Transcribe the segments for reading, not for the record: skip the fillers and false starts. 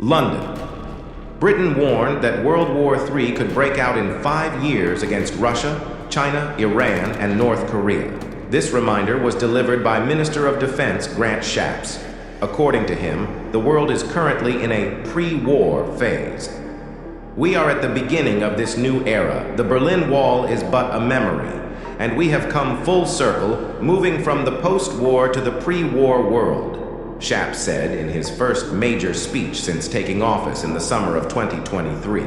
London. Britain warned that World War III could break out in 5 years against Russia, China, Iran, and North Korea. This reminder was delivered by Minister of Defense Grant Shapps. According to him, the world is currently in a pre-war phase. We are at the beginning of this new era. The Berlin Wall is but a memory, and we have come full circle, moving from the post-war to the pre-war world, Shapps said in his first major speech since taking office in the summer of 2023.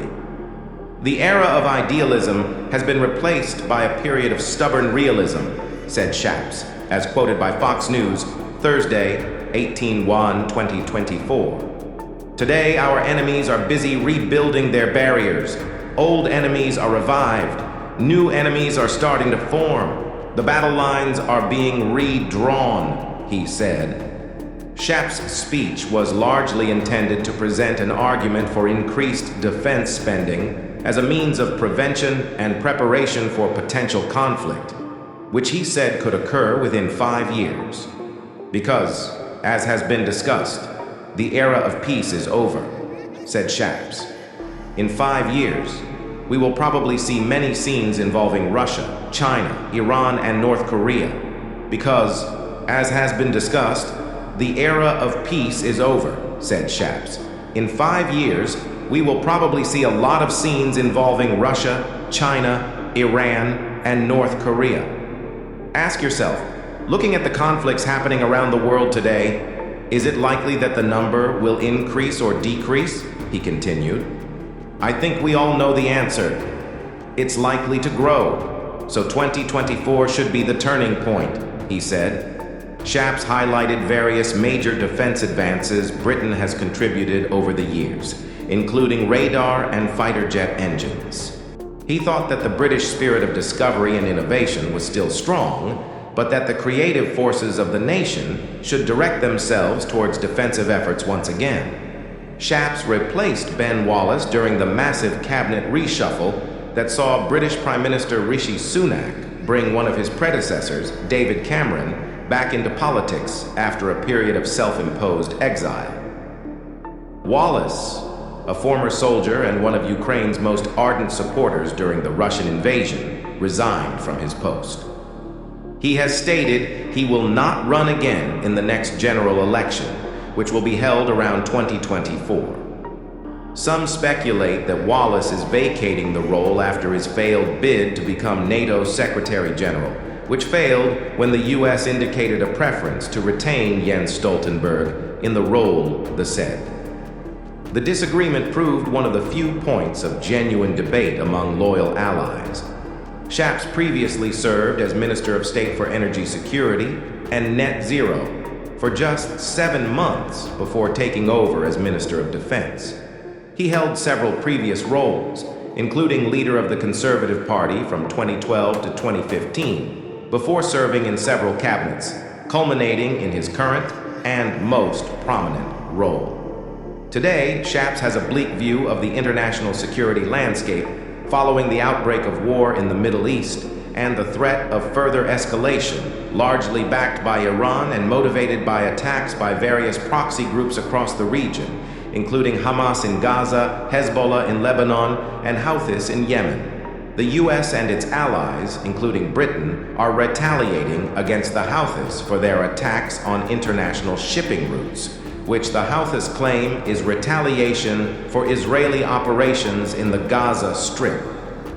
The era of idealism has been replaced by a period of stubborn realism, said Shapps, as quoted by Fox News, Thursday, 18/1/2024. Today, our enemies are busy rebuilding their barriers. Old enemies are revived. New enemies are starting to form. The battle lines are being redrawn, he said. Shapps' speech was largely intended to present an argument for increased defense spending as a means of prevention and preparation for potential conflict, which he said could occur within 5 years. Because, as has been discussed, the era of peace is over, said Shapps. In 5 years, we will probably see many scenes involving Russia, China, Iran, and North Korea. Because, as has been discussed, the era of peace is over, said Shapps. In 5 years, we will probably see a lot of scenes involving Russia, China, Iran, and North Korea. Ask yourself, looking at the conflicts happening around the world today, is it likely that the number will increase or decrease? He continued. I think we all know the answer. It's likely to grow. So 2024 should be the turning point, he said. Shapps highlighted various major defense advances Britain has contributed over the years, including radar and fighter jet engines. He thought that the British spirit of discovery and innovation was still strong, but that the creative forces of the nation should direct themselves towards defensive efforts once again. Shapps replaced Ben Wallace during the massive cabinet reshuffle that saw British Prime Minister Rishi Sunak bring one of his predecessors, David Cameron, back into politics after a period of self-imposed exile. Wallace, a former soldier and one of Ukraine's most ardent supporters during the Russian invasion, resigned from his post. He has stated he will not run again in the next general election, which will be held around 2024. Some speculate that Wallace is vacating the role after his failed bid to become NATO's Secretary General, which failed when the U.S. indicated a preference to retain Jens Stoltenberg in the role, the said. The disagreement proved one of the few points of genuine debate among loyal allies. Shapps previously served as Minister of State for Energy Security and Net Zero for just 7 months before taking over as Minister of Defense. He held several previous roles, including leader of the Conservative Party from 2012 to 2015, before serving in several cabinets, culminating in his current and most prominent role. Today, Shapps has a bleak view of the international security landscape following the outbreak of war in the Middle East and the threat of further escalation, largely backed by Iran and motivated by attacks by various proxy groups across the region, including Hamas in Gaza, Hezbollah in Lebanon, and Houthis in Yemen. The U.S. and its allies, including Britain, are retaliating against the Houthis for their attacks on international shipping routes, which the Houthis claim is retaliation for Israeli operations in the Gaza Strip,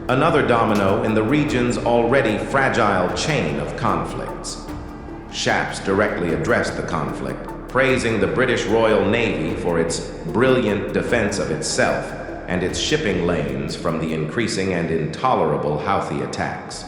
another domino in the region's already fragile chain of conflicts. Shapps directly addressed the conflict, praising the British Royal Navy for its brilliant defense of itself and its shipping lanes from the increasing and intolerable Houthi attacks.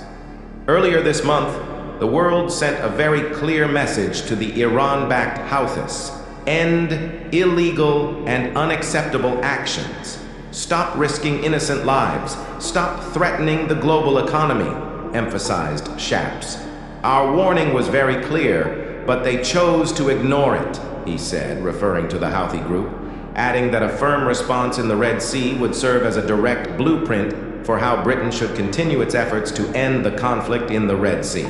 Earlier this month, the world sent a very clear message to the Iran-backed Houthis: end illegal and unacceptable actions. Stop risking innocent lives. Stop threatening the global economy, emphasized Shapps. Our warning was very clear, but they chose to ignore it, he said, referring to the Houthi group, adding that a firm response in the Red Sea would serve as a direct blueprint for how Britain should continue its efforts to end the conflict in the Red Sea.